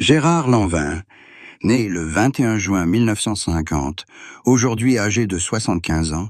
Gérard Lanvin, né le 21 juin 1950, aujourd'hui âgé de 75 ans,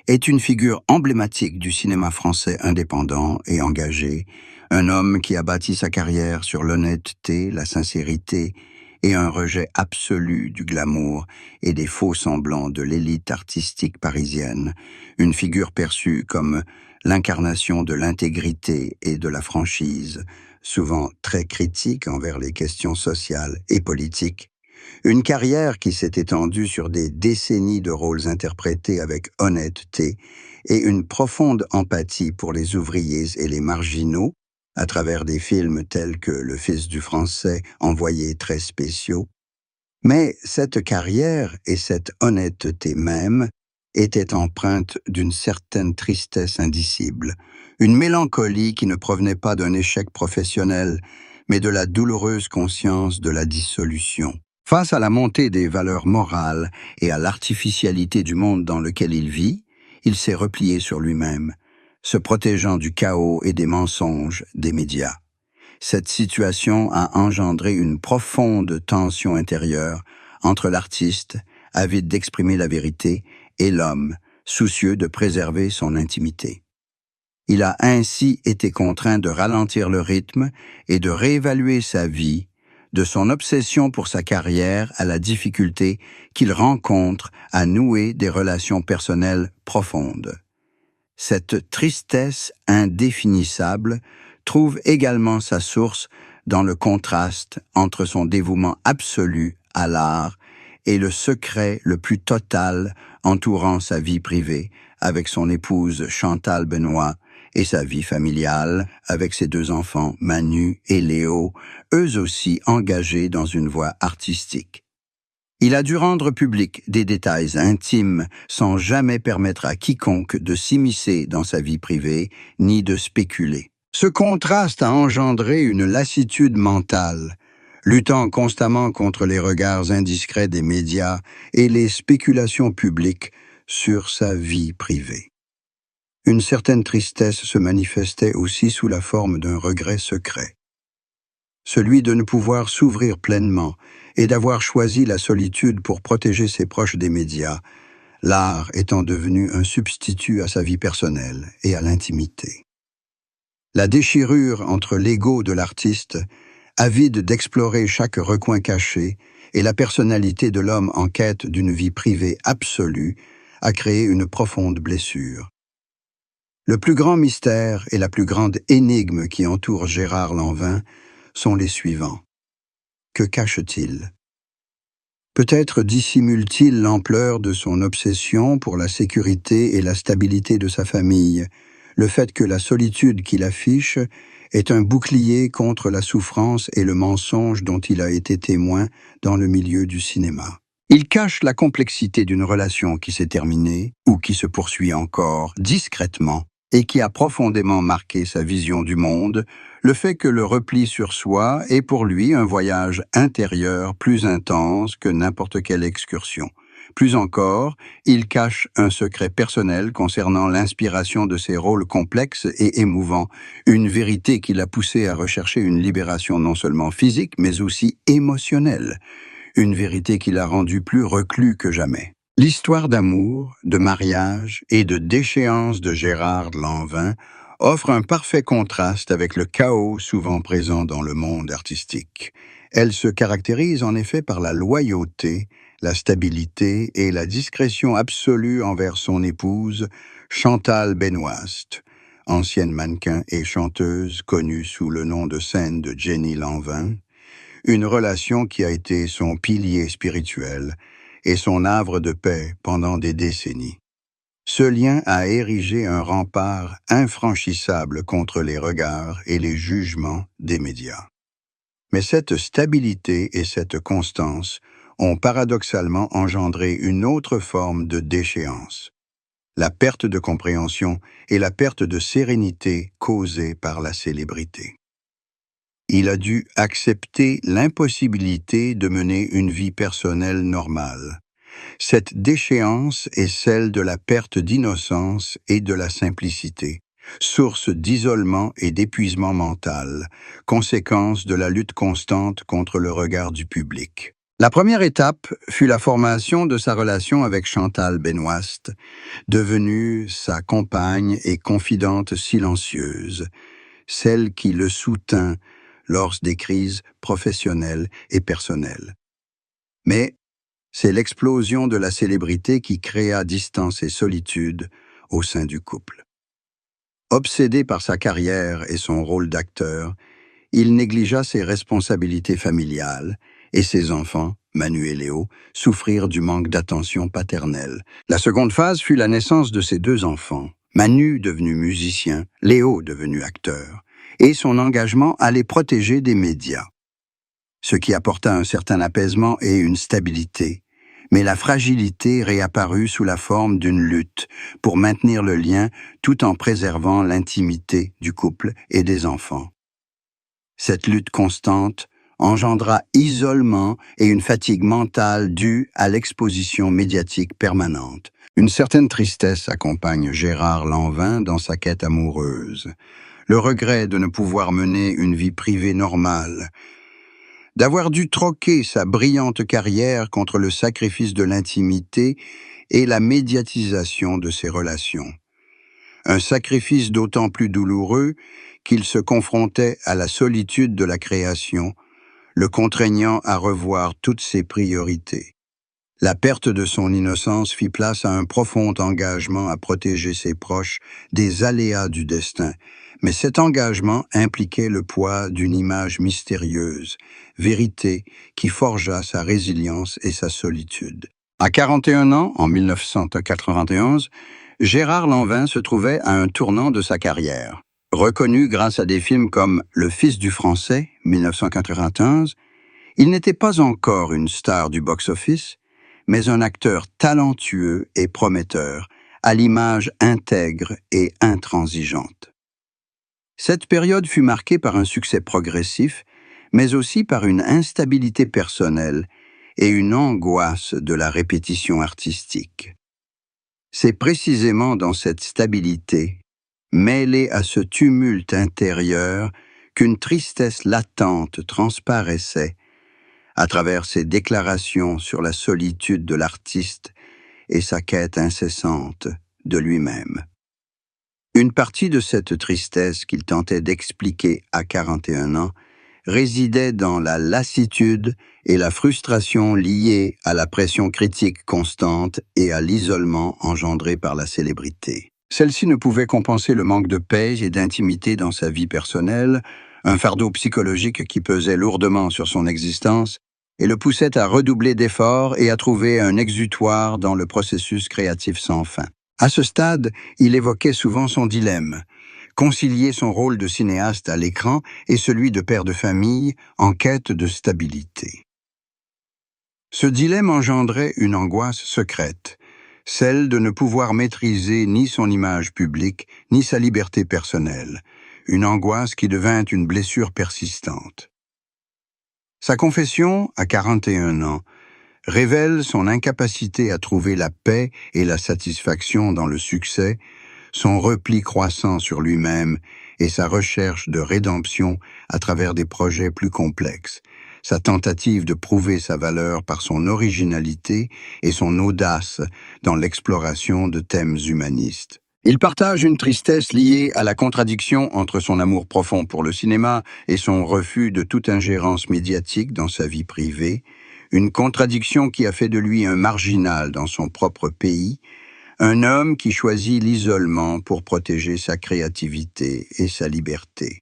est une figure emblématique du cinéma français indépendant et engagé, un homme qui a bâti sa carrière sur l'honnêteté, la sincérité et un rejet absolu du glamour et des faux semblants de l'élite artistique parisienne, une figure perçue comme l'incarnation de l'intégrité et de la franchise, souvent très critique envers les questions sociales et politiques. Une carrière qui s'est étendue sur des décennies de rôles interprétés avec honnêteté et une profonde empathie pour les ouvriers et les marginaux, à travers des films tels que Le Fils du Français, Envoyés très spéciaux. Mais cette carrière et cette honnêteté même étaient empreintes d'une certaine tristesse indicible, une mélancolie qui ne provenait pas d'un échec professionnel, mais de la douloureuse conscience de la dissolution. Face à la montée des valeurs morales et à l'artificialité du monde dans lequel il vit, il s'est replié sur lui-même, se protégeant du chaos et des mensonges des médias. Cette situation a engendré une profonde tension intérieure entre l'artiste, avide d'exprimer la vérité, et l'homme, soucieux de préserver son intimité. Il a ainsi été contraint de ralentir le rythme et de réévaluer sa vie, de son obsession pour sa carrière à la difficulté qu'il rencontre à nouer des relations personnelles profondes. Cette tristesse indéfinissable trouve également sa source dans le contraste entre son dévouement absolu à l'art et le secret le plus total entourant sa vie privée avec son épouse Chantal Benoît et sa vie familiale avec ses deux enfants Manu et Léo, eux aussi engagés dans une voie artistique. Il a dû rendre public des détails intimes sans jamais permettre à quiconque de s'immiscer dans sa vie privée ni de spéculer. Ce contraste a engendré une lassitude mentale, luttant constamment contre les regards indiscrets des médias et les spéculations publiques sur sa vie privée. Une certaine tristesse se manifestait aussi sous la forme d'un regret secret. Celui de ne pouvoir s'ouvrir pleinement et d'avoir choisi la solitude pour protéger ses proches des médias, l'art étant devenu un substitut à sa vie personnelle et à l'intimité. La déchirure entre l'ego de l'artiste, avide d'explorer chaque recoin caché, et la personnalité de l'homme en quête d'une vie privée absolue, a créé une profonde blessure. Le plus grand mystère et la plus grande énigme qui entoure Gérard Lanvin sont les suivants. Que cache-t-il? Peut-être dissimule-t-il l'ampleur de son obsession pour la sécurité et la stabilité de sa famille, le fait que la solitude qu'il affiche est un bouclier contre la souffrance et le mensonge dont il a été témoin dans le milieu du cinéma. Il cache la complexité d'une relation qui s'est terminée ou qui se poursuit encore discrètement et qui a profondément marqué sa vision du monde, le fait que le repli sur soi est pour lui un voyage intérieur plus intense que n'importe quelle excursion. Plus encore, il cache un secret personnel concernant l'inspiration de ses rôles complexes et émouvants, une vérité qui l'a poussé à rechercher une libération non seulement physique, mais aussi émotionnelle, une vérité qui l'a rendu plus reclus que jamais. L'histoire d'amour, de mariage et de déchéance de Gérard Lanvin offre un parfait contraste avec le chaos souvent présent dans le monde artistique. Elle se caractérise en effet par la loyauté, la stabilité et la discrétion absolue envers son épouse, Chantal Benoît, ancienne mannequin et chanteuse connue sous le nom de scène de Jenny Lanvin, une relation qui a été son pilier spirituel et son havre de paix pendant des décennies. Ce lien a érigé un rempart infranchissable contre les regards et les jugements des médias. Mais cette stabilité et cette constance ont paradoxalement engendré une autre forme de déchéance, la perte de compréhension et la perte de sérénité causée par la célébrité. Il a dû accepter l'impossibilité de mener une vie personnelle normale. Cette déchéance est celle de la perte d'innocence et de la simplicité, source d'isolement et d'épuisement mental, conséquence de la lutte constante contre le regard du public. La première étape fut la formation de sa relation avec Chantal Benoist, devenue sa compagne et confidente silencieuse, celle qui le soutint lors des crises professionnelles et personnelles. Mais c'est l'explosion de la célébrité qui créa distance et solitude au sein du couple. Obsédé par sa carrière et son rôle d'acteur, il négligea ses responsabilités familiales et ses enfants, Manu et Léo, souffrirent du manque d'attention paternelle. La seconde phase fut la naissance de ses deux enfants, Manu devenu musicien, Léo devenu acteur, et son engagement à les protéger des médias. Ce qui apporta un certain apaisement et une stabilité, mais la fragilité réapparut sous la forme d'une lutte pour maintenir le lien tout en préservant l'intimité du couple et des enfants. Cette lutte constante engendra isolement et une fatigue mentale due à l'exposition médiatique permanente. Une certaine tristesse accompagne Gérard Lanvin dans sa quête amoureuse. Le regret de ne pouvoir mener une vie privée normale, d'avoir dû troquer sa brillante carrière contre le sacrifice de l'intimité et la médiatisation de ses relations. Un sacrifice d'autant plus douloureux qu'il se confrontait à la solitude de la création, le contraignant à revoir toutes ses priorités. La perte de son innocence fit place à un profond engagement à protéger ses proches des aléas du destin, mais cet engagement impliquait le poids d'une image mystérieuse, vérité qui forgea sa résilience et sa solitude. À 41 ans, en 1991, Gérard Lanvin se trouvait à un tournant de sa carrière. Reconnu grâce à des films comme Le Fils du Français, 1991, il n'était pas encore une star du box-office, mais un acteur talentueux et prometteur, à l'image intègre et intransigeante. Cette période fut marquée par un succès progressif, mais aussi par une instabilité personnelle et une angoisse de la répétition artistique. C'est précisément dans cette stabilité, mêlée à ce tumulte intérieur, qu'une tristesse latente transparaissait à travers ses déclarations sur la solitude de l'artiste et sa quête incessante de lui-même. Une partie de cette tristesse qu'il tentait d'expliquer à 41 ans résidait dans la lassitude et la frustration liées à la pression critique constante et à l'isolement engendré par la célébrité. Celle-ci ne pouvait compenser le manque de paix et d'intimité dans sa vie personnelle, un fardeau psychologique qui pesait lourdement sur son existence et le poussait à redoubler d'efforts et à trouver un exutoire dans le processus créatif sans fin. À ce stade, il évoquait souvent son dilemme, concilier son rôle de cinéaste à l'écran et celui de père de famille en quête de stabilité. Ce dilemme engendrait une angoisse secrète, celle de ne pouvoir maîtriser ni son image publique, ni sa liberté personnelle, une angoisse qui devint une blessure persistante. Sa confession, à 41 ans, révèle son incapacité à trouver la paix et la satisfaction dans le succès, son repli croissant sur lui-même et sa recherche de rédemption à travers des projets plus complexes, sa tentative de prouver sa valeur par son originalité et son audace dans l'exploration de thèmes humanistes. Il partage une tristesse liée à la contradiction entre son amour profond pour le cinéma et son refus de toute ingérence médiatique dans sa vie privée, une contradiction qui a fait de lui un marginal dans son propre pays, un homme qui choisit l'isolement pour protéger sa créativité et sa liberté.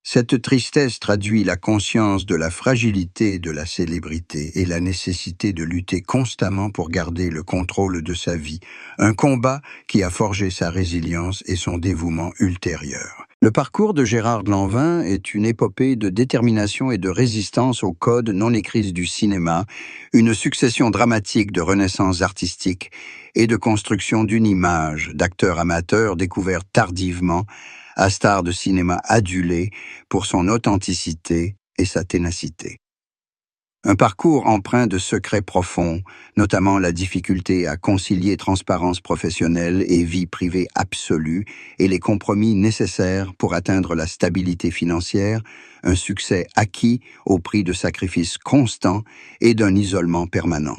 Cette tristesse traduit la conscience de la fragilité de la célébrité et la nécessité de lutter constamment pour garder le contrôle de sa vie, un combat qui a forgé sa résilience et son dévouement ultérieur. Le parcours de Gérard Lanvin est une épopée de détermination et de résistance aux codes non écrits du cinéma, une succession dramatique de renaissances artistiques et de construction d'une image d'acteur amateur découvert tardivement, à star de cinéma adulé pour son authenticité et sa ténacité. Un parcours empreint de secrets profonds, notamment la difficulté à concilier transparence professionnelle et vie privée absolue et les compromis nécessaires pour atteindre la stabilité financière, un succès acquis au prix de sacrifices constants et d'un isolement permanent.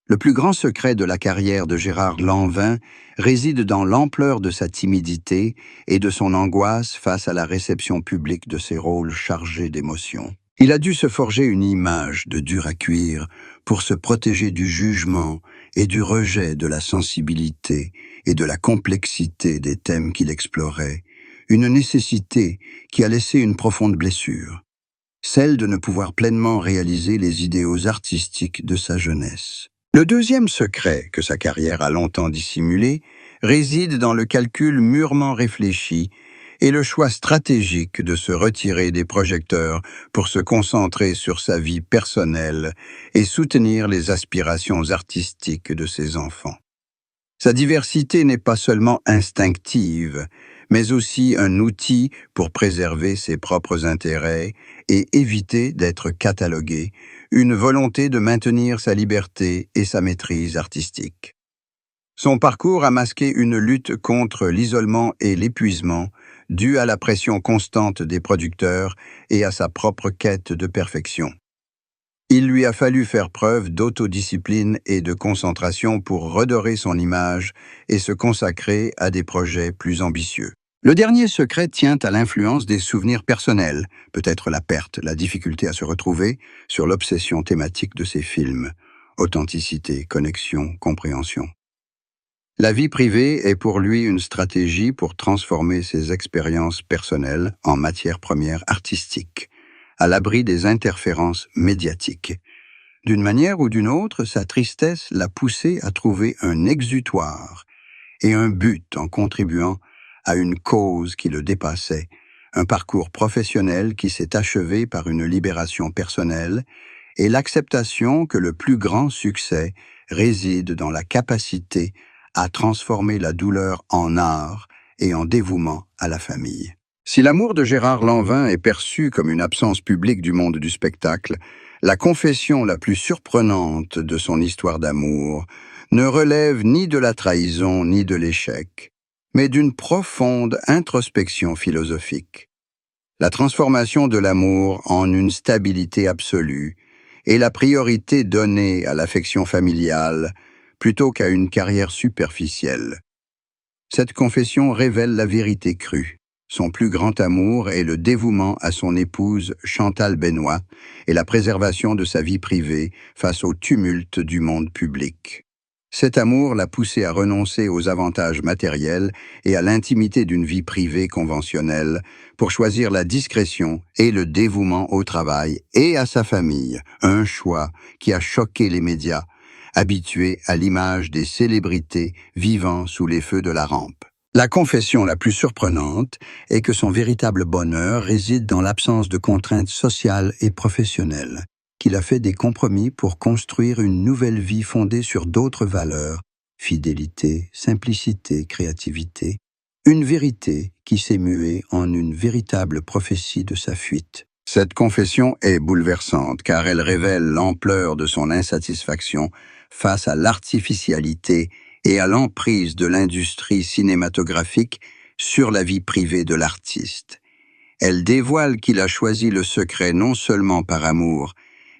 Le plus grand secret de la carrière de Gérard Lanvin réside dans l'ampleur de sa timidité et de son angoisse face à la réception publique de ses rôles chargés d'émotions. Il a dû se forger une image de dur à cuire pour se protéger du jugement et du rejet de la sensibilité et de la complexité des thèmes qu'il explorait, une nécessité qui a laissé une profonde blessure, celle de ne pouvoir pleinement réaliser les idéaux artistiques de sa jeunesse. Le deuxième secret que sa carrière a longtemps dissimulé réside dans le calcul mûrement réfléchi et le choix stratégique de se retirer des projecteurs pour se concentrer sur sa vie personnelle et soutenir les aspirations artistiques de ses enfants. Sa diversité n'est pas seulement instinctive, mais aussi un outil pour préserver ses propres intérêts et éviter d'être catalogué, une volonté de maintenir sa liberté et sa maîtrise artistique. Son parcours a masqué une lutte contre l'isolement et l'épuisement, due à la pression constante des producteurs et à sa propre quête de perfection. Il lui a fallu faire preuve d'autodiscipline et de concentration pour redorer son image et se consacrer à des projets plus ambitieux. Le dernier secret tient à l'influence des souvenirs personnels, peut-être la perte, la difficulté à se retrouver, sur l'obsession thématique de ses films. Authenticité, connexion, compréhension. La vie privée est pour lui une stratégie pour transformer ses expériences personnelles en matière première artistique, à l'abri des interférences médiatiques. D'une manière ou d'une autre, sa tristesse l'a poussé à trouver un exutoire et un but en contribuant à une cause qui le dépassait, un parcours professionnel qui s'est achevé par une libération personnelle et l'acceptation que le plus grand succès réside dans la capacité à transformer la douleur en art et en dévouement à la famille. Si l'amour de Gérard Lanvin est perçu comme une absence publique du monde du spectacle, la confession la plus surprenante de son histoire d'amour ne relève ni de la trahison ni de l'échec, mais d'une profonde introspection philosophique. La transformation de l'amour en une stabilité absolue et la priorité donnée à l'affection familiale plutôt qu'à une carrière superficielle. Cette confession révèle la vérité crue. Son plus grand amour est le dévouement à son épouse Chantal Benoît et la préservation de sa vie privée face au tumulte du monde public. Cet amour l'a poussé à renoncer aux avantages matériels et à l'intimité d'une vie privée conventionnelle pour choisir la discrétion et le dévouement au travail et à sa famille, un choix qui a choqué les médias, habitués à l'image des célébrités vivant sous les feux de la rampe. La confession la plus surprenante est que son véritable bonheur réside dans l'absence de contraintes sociales et professionnelles, qu'il a fait des compromis pour construire une nouvelle vie fondée sur d'autres valeurs, fidélité, simplicité, créativité, une vérité qui s'est muée en une véritable prophétie de sa fuite. Cette confession est bouleversante car elle révèle l'ampleur de son insatisfaction face à l'artificialité et à l'emprise de l'industrie cinématographique sur la vie privée de l'artiste. Elle dévoile qu'il a choisi le secret non seulement par amour,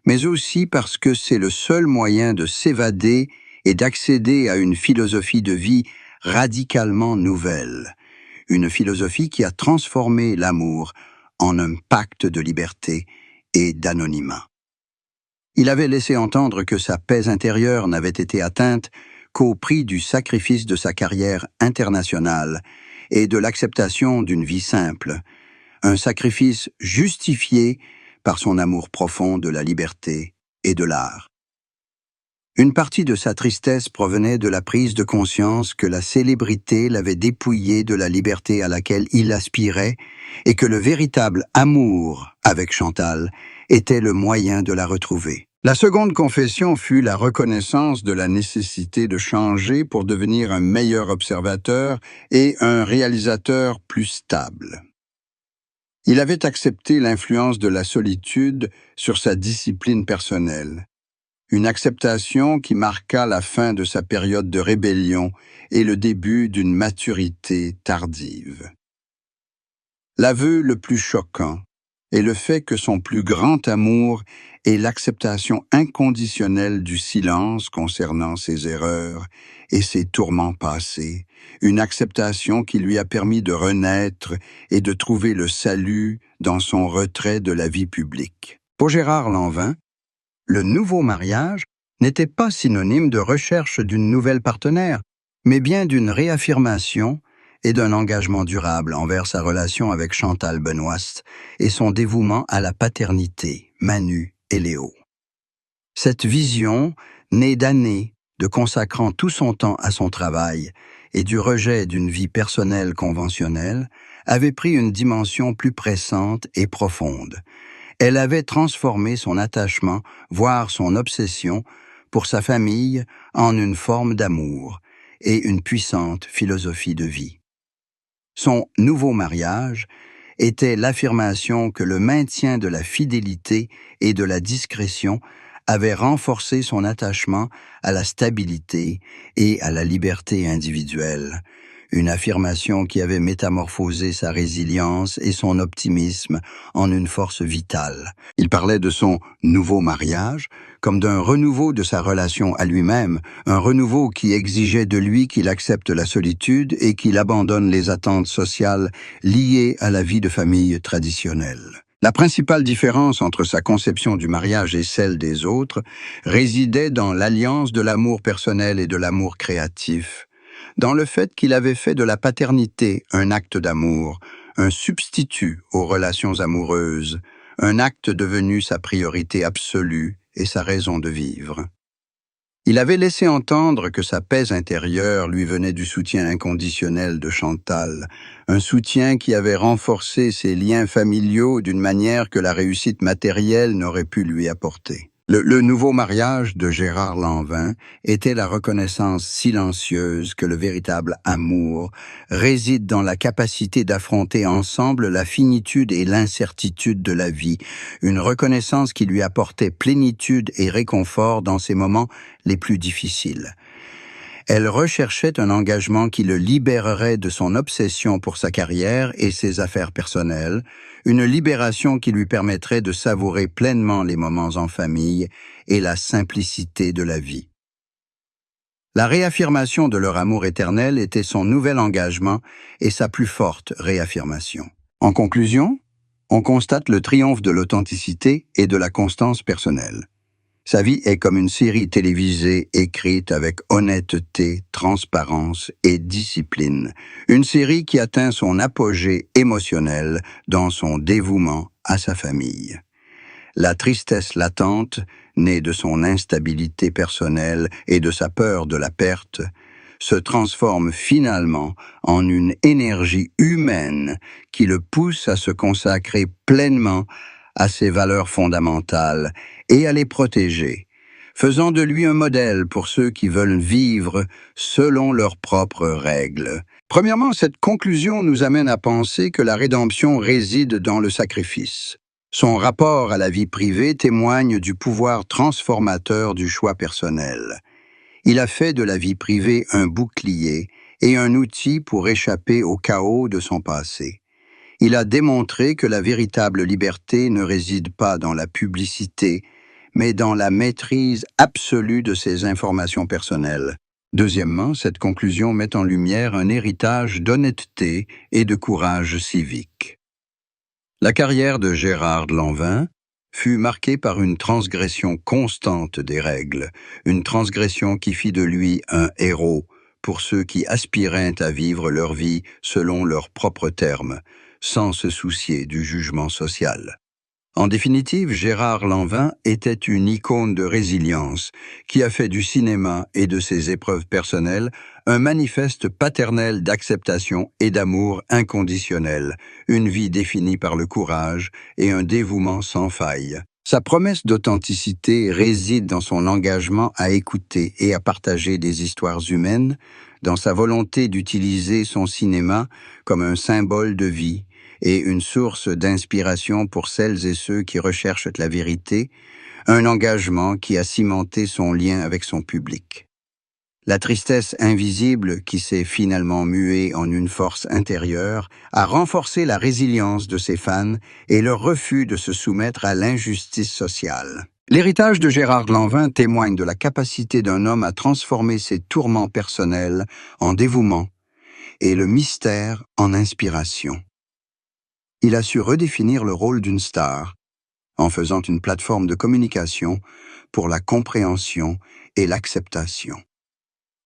mais aussi parce que c'est le seul moyen de s'évader et d'accéder à une philosophie de vie radicalement nouvelle, une philosophie qui a transformé l'amour en un pacte de liberté et d'anonymat. Il avait laissé entendre que sa paix intérieure n'avait été atteinte qu'au prix du sacrifice de sa carrière internationale et de l'acceptation d'une vie simple, un sacrifice justifié par son amour profond de la liberté et de l'art. Une partie de sa tristesse provenait de la prise de conscience que la célébrité l'avait dépouillé de la liberté à laquelle il aspirait et que le véritable amour avec Chantal était le moyen de la retrouver. La seconde confession fut la reconnaissance de la nécessité de changer pour devenir un meilleur observateur et un réalisateur plus stable. Il avait accepté l'influence de la solitude sur sa discipline personnelle, une acceptation qui marqua la fin de sa période de rébellion et le début d'une maturité tardive. L'aveu le plus choquant est le fait que son plus grand amour est l'acceptation inconditionnelle du silence concernant ses erreurs et ses tourments passés, une acceptation qui lui a permis de renaître et de trouver le salut dans son retrait de la vie publique. Pour Gérard Lanvin, le nouveau mariage n'était pas synonyme de recherche d'une nouvelle partenaire, mais bien d'une réaffirmation et d'un engagement durable envers sa relation avec Chantal Benoist et son dévouement à la paternité, Manu et Léo. Cette vision, née d'années de consacrant tout son temps à son travail et du rejet d'une vie personnelle conventionnelle, avait pris une dimension plus pressante et profonde. Elle avait transformé son attachement, voire son obsession, pour sa famille en une forme d'amour et une puissante philosophie de vie. Son nouveau mariage était l'affirmation que le maintien de la fidélité et de la discrétion avait renforcé son attachement à la stabilité et à la liberté individuelle, une affirmation qui avait métamorphosé sa résilience et son optimisme en une force vitale. Il parlait de son nouveau mariage comme d'un renouveau de sa relation à lui-même, un renouveau qui exigeait de lui qu'il accepte la solitude et qu'il abandonne les attentes sociales liées à la vie de famille traditionnelle. La principale différence entre sa conception du mariage et celle des autres résidait dans l'alliance de l'amour personnel et de l'amour créatif, dans le fait qu'il avait fait de la paternité un acte d'amour, un substitut aux relations amoureuses, un acte devenu sa priorité absolue et sa raison de vivre. Il avait laissé entendre que sa paix intérieure lui venait du soutien inconditionnel de Chantal, un soutien qui avait renforcé ses liens familiaux d'une manière que la réussite matérielle n'aurait pu lui apporter. Le nouveau mariage de Gérard Lanvin était la reconnaissance silencieuse que le véritable amour réside dans la capacité d'affronter ensemble la finitude et l'incertitude de la vie, une reconnaissance qui lui apportait plénitude et réconfort dans ses moments les plus difficiles. Elle recherchait un engagement qui le libérerait de son obsession pour sa carrière et ses affaires personnelles, une libération qui lui permettrait de savourer pleinement les moments en famille et la simplicité de la vie. La réaffirmation de leur amour éternel était son nouvel engagement et sa plus forte réaffirmation. En conclusion, on constate le triomphe de l'authenticité et de la constance personnelle. Sa vie est comme une série télévisée écrite avec honnêteté, transparence et discipline. Une série qui atteint son apogée émotionnel dans son dévouement à sa famille. La tristesse latente, née de son instabilité personnelle et de sa peur de la perte, se transforme finalement en une énergie humaine qui le pousse à se consacrer pleinement à ses valeurs fondamentales et à les protéger, faisant de lui un modèle pour ceux qui veulent vivre selon leurs propres règles. Premièrement, cette conclusion nous amène à penser que la rédemption réside dans le sacrifice. Son rapport à la vie privée témoigne du pouvoir transformateur du choix personnel. Il a fait de la vie privée un bouclier et un outil pour échapper au chaos de son passé. Il a démontré que la véritable liberté ne réside pas dans la publicité, mais dans la maîtrise absolue de ses informations personnelles. Deuxièmement, cette conclusion met en lumière un héritage d'honnêteté et de courage civique. La carrière de Gérard Lanvin fut marquée par une transgression constante des règles, une transgression qui fit de lui un héros pour ceux qui aspiraient à vivre leur vie selon leurs propres termes, sans se soucier du jugement social. En définitive, Gérard Lanvin était une icône de résilience qui a fait du cinéma et de ses épreuves personnelles un manifeste paternel d'acceptation et d'amour inconditionnel, une vie définie par le courage et un dévouement sans faille. Sa promesse d'authenticité réside dans son engagement à écouter et à partager des histoires humaines, dans sa volonté d'utiliser son cinéma comme un symbole de vie, et une source d'inspiration pour celles et ceux qui recherchent la vérité, un engagement qui a cimenté son lien avec son public. La tristesse invisible qui s'est finalement muée en une force intérieure a renforcé la résilience de ses fans et leur refus de se soumettre à l'injustice sociale. L'héritage de Gérard Lanvin témoigne de la capacité d'un homme à transformer ses tourments personnels en dévouement et le mystère en inspiration. Il a su redéfinir le rôle d'une star en faisant une plateforme de communication pour la compréhension et l'acceptation.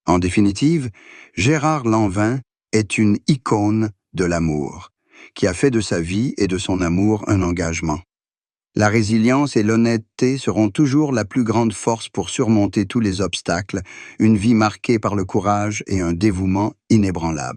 En définitive, Gérard Lanvin est une icône de l'amour, qui a fait de sa vie et de son amour un engagement. La résilience et l'honnêteté seront toujours la plus grande force pour surmonter tous les obstacles, une vie marquée par le courage et un dévouement inébranlable.